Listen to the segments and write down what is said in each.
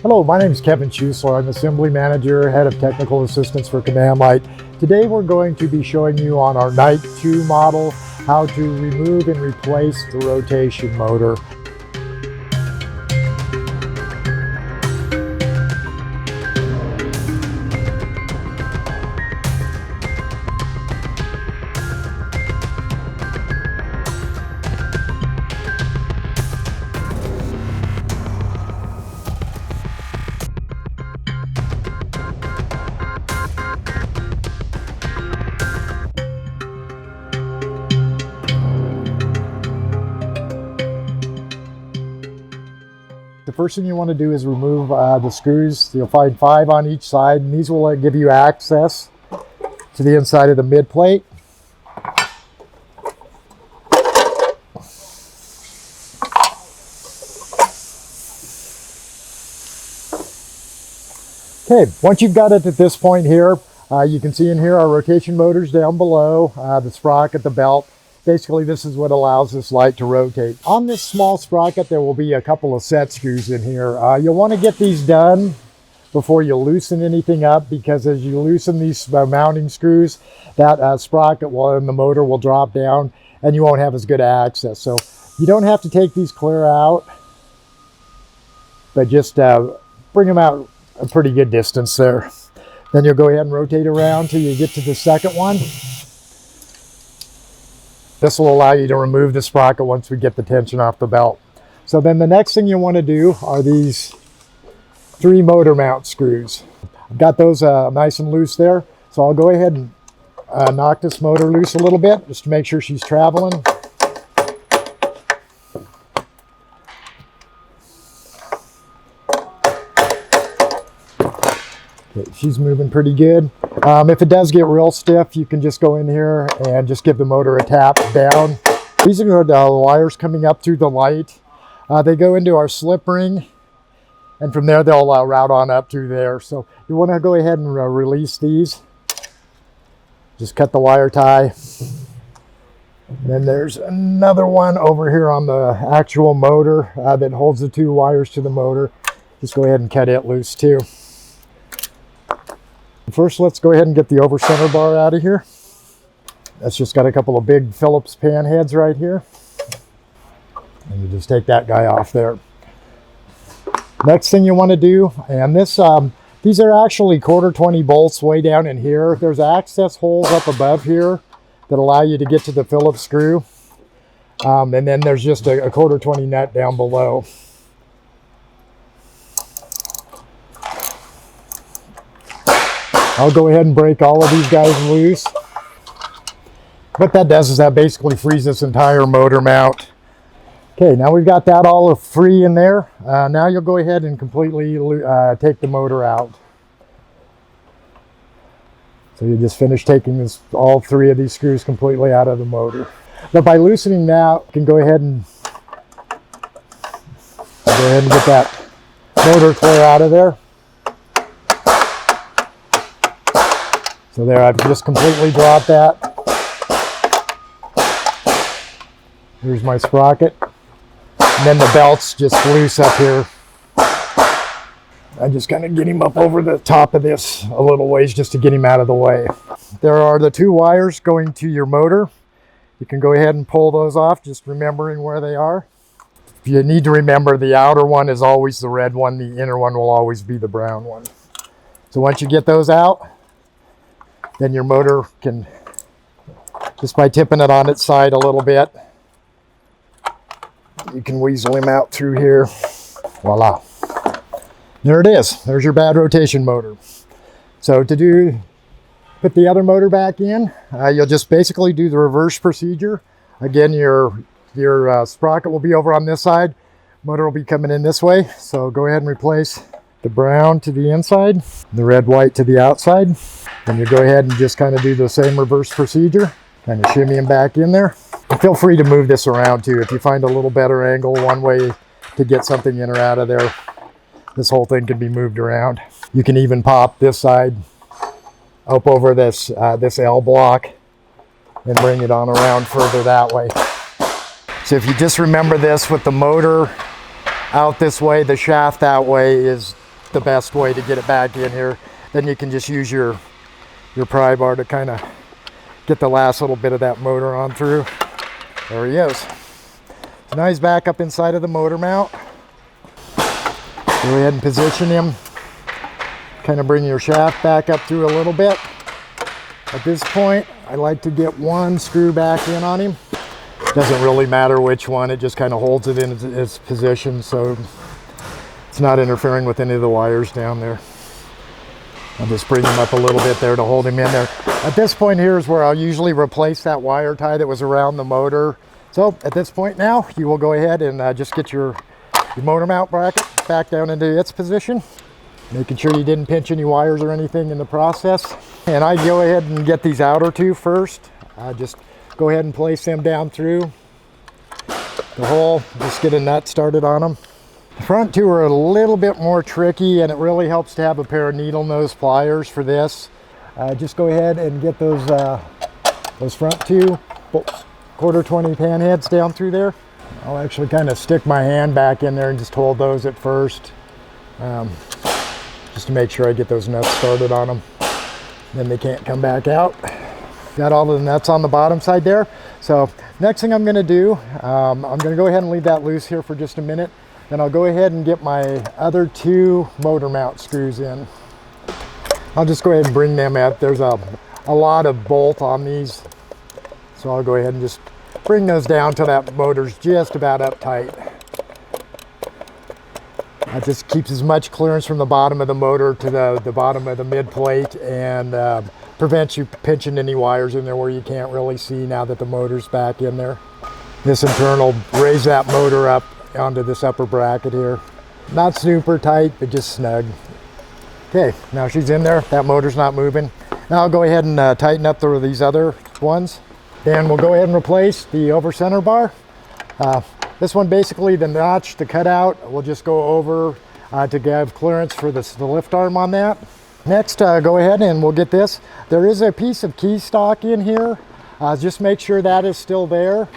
Hello, my name is Kevin Schusler. I'm Assembly Manager, Head of Technical Assistance for Command Light. Today we're going to be showing you on our Knight 2 model how to remove and replace the rotation motor. The first thing you want to do is remove the screws. You'll find 5 on each side, and these will give you access to the inside of the mid plate. Okay, once you've got it at this point here, you can see in here our rotation motors down below, the sprocket, the belt. Basically, this is what allows this light to rotate. On this small sprocket, there will be a couple of set screws in here. You'll want to get these done before you loosen anything up, because as you loosen these mounting screws, that sprocket and the motor will drop down and you won't have as good access. So you don't have to take these clear out, but just bring them out a pretty good distance there. Then you'll go ahead and rotate around till you get to the second one. This will allow you to remove the sprocket once we get the tension off the belt. So then the next thing you want to do are these 3 motor mount screws. I've got those nice and loose there. So I'll go ahead and knock this motor loose a little bit just to make sure she's traveling. Okay, she's moving pretty good. If it does get real stiff, you can just go in here and just give the motor a tap down. These are the wires coming up through the light. They go into our slip ring, and from there they'll route on up through there. So you want to go ahead and release these. Just cut the wire tie. Then there's another one over here on the actual motor that holds the 2 wires to the motor. Just go ahead and cut it loose too. First, let's go ahead and get the over center bar out of here. That's just got a couple of big Phillips pan heads right here. And you just take that guy off there. Next thing you want to do, and these are actually 1/4-20 bolts way down in here. There's access holes up above here that allow you to get to the Phillips screw. And then there's just a 1/4-20 nut down below. I'll go ahead and break all of these guys loose. What that does is that basically frees this entire motor mount. Okay, now we've got that all free in there. Now you'll go ahead and completely take the motor out. So you just finish taking all 3 of these screws completely out of the motor. But by loosening that, you can go ahead and get that motor clear out of there. So there, I've just completely dropped that. Here's my sprocket. And then the belt's just loose up here. I just kind of get him up over the top of this a little ways just to get him out of the way. There are the 2 wires going to your motor. You can go ahead and pull those off, just remembering where they are. You need to remember the outer one is always the red one, the inner one will always be the brown one. So once you get those out, then your motor can, just by tipping it on its side a little bit, you can weasel him out through here. Voila. There it is. There's your bad rotation motor. So to put the other motor back in, you'll just basically do the reverse procedure. Again, your sprocket will be over on this side. Motor will be coming in this way. So go ahead and replace the brown to the inside, the red, white to the outside. Then you go ahead and just kind of do the same reverse procedure, kind of shimmy them back in there. And feel free to move this around too. If you find a little better angle one way to get something in or out of there, this whole thing can be moved around. You can even pop this side up over this L block and bring it on around further that way. So if you just remember this with the motor out this way, the shaft that way is the best way to get it back in here. Then you can just use your pry bar to kind of get the last little bit of that motor on through. There he is. So now he's back up inside of the motor mount. Go ahead and position him. Kind of bring your shaft back up through a little bit. At this point, I like to get one screw back in on him. Doesn't really matter which one, it just kind of holds it in its position so it's not interfering with any of the wires down there. I'll just bring him up a little bit there to hold him in there. At this point here is where I'll usually replace that wire tie that was around the motor. So at this point now, you will go ahead and just get your motor mount bracket back down into its position, making sure you didn't pinch any wires or anything in the process. And I go ahead and get these outer two first. Just go ahead and place them down through the hole, just get a nut started on them. The front two are a little bit more tricky, and it really helps to have a pair of needle nose pliers for this. Just go ahead and get those front two 1/4-20 pan heads down through there. I'll actually kind of stick my hand back in there and just hold those at first, just to make sure I get those nuts started on them. Then they can't come back out. Got all the nuts on the bottom side there. So next thing I'm going to do, I'm going to go ahead and leave that loose here for just a minute. Then I'll go ahead and get my other two motor mount screws in. I'll just go ahead and bring them out. There's a lot of bolt on these, so I'll go ahead and just bring those down till that motor's just about up tight. That just keeps as much clearance from the bottom of the motor to the bottom of the mid plate, and prevents you pinching any wires in there where you can't really see now that the motor's back in there. This in turn will raise that motor up onto this upper bracket here. Not super tight, but just snug. Okay, now she's in there. That motor's not moving. Now I'll go ahead and tighten up these other ones. Then we'll go ahead and replace the over center bar. This one, basically the notch, the cutout, we'll just go over to give clearance for the lift arm on that. Next, go ahead and we'll get this. There is a piece of key stock in here. Just make sure that is still there.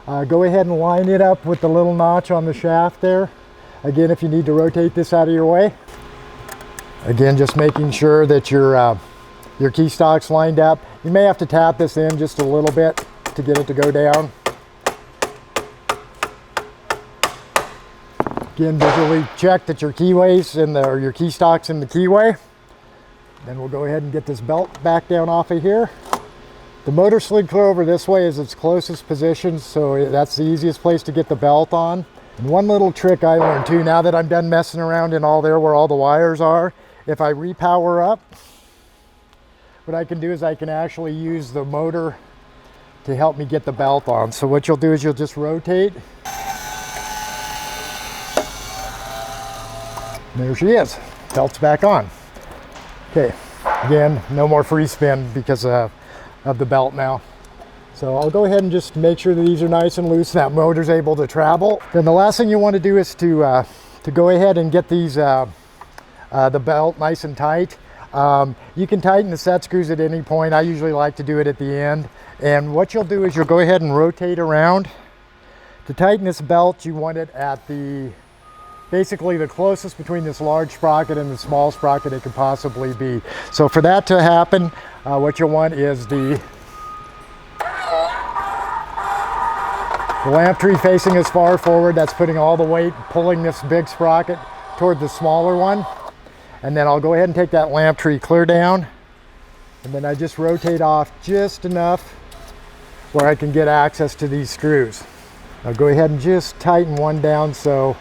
Go ahead and line it up with the little notch on the shaft there. Again, if you need to rotate this out of your way. Again, just making sure that your key stock's lined up. You may have to tap this in just a little bit to get it to go down. Again, visually check that your keyways or your key stock's in the keyway. Then we'll go ahead and get this belt back down off of here. The motor slid clear over this way is its closest position, so that's the easiest place to get the belt on. And one little trick I learned too, now that I'm done messing around in all there where all the wires are, if I repower up, what I can do is I can actually use the motor to help me get the belt on. So what you'll do is you'll just rotate. There she is, belt's back on. Okay, again, no more free spin because of the belt now. So I'll go ahead and just make sure that these are nice and loose, that motor's able to travel. Then the last thing you want to do is to go ahead and get these the belt nice and tight. You can tighten the set screws at any point. I usually like to do it at the end. And what you'll do is you'll go ahead and rotate around. To tighten this belt, you want it at basically the closest between this large sprocket and the small sprocket it could possibly be. So for that to happen, what you'll want is the lamp tree facing as far forward. That's putting all the weight, pulling this big sprocket toward the smaller one. And then I'll go ahead and take that lamp tree clear down. And then I just rotate off just enough where I can get access to these screws. I'll go ahead and just tighten one down so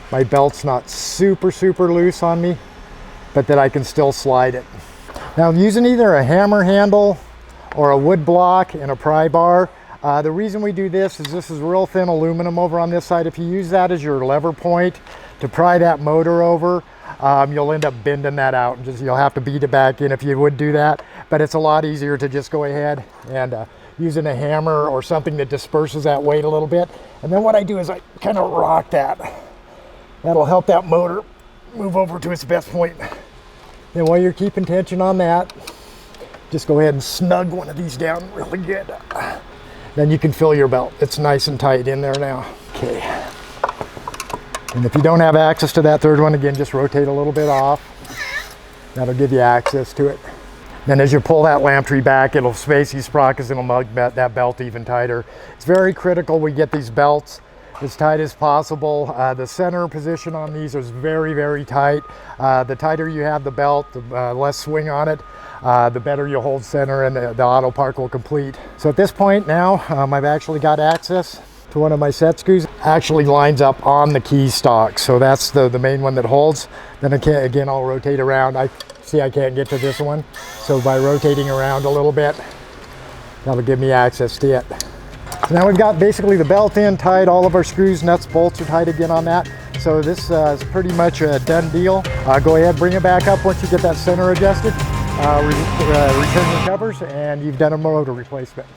my belt's not super loose on me, but that I can still slide it. Now I'm using either a hammer handle or a wood block and a pry bar. The reason we do this is real thin aluminum over on this side. If you use that as your lever point to pry that motor over, you'll end up bending that out, and you'll have to beat it back in if you would do that. But it's a lot easier to just go ahead and using a hammer or something that disperses that weight a little bit. And then what I do is I kind of rock that. That'll help that motor move over to its best point. And while you're keeping tension on that, just go ahead and snug one of these down really good. Then you can fill your belt. It's nice and tight in there now. Okay. And if you don't have access to that third one, again, just rotate a little bit off. That'll give you access to it. Then as you pull that lamp tree back, it'll space these sprockets and it'll make that belt even tighter. It's very critical we get these belts as tight as possible. The center position on these is very, very tight. The tighter you have the belt, the less swing on it, the better you'll hold center and the auto park will complete. So at this point now, I've actually got access to one of my set screws. Actually lines up on the key stock. So that's the main one that holds. Then again, I'll rotate around. I can't get to this one. So by rotating around a little bit, that'll give me access to it. So now we've got basically the belt in tight, all of our screws, nuts, bolts are tight again on that. So this is pretty much a done deal. Go ahead, bring it back up once you get that center adjusted. Return your covers and you've done a motor replacement.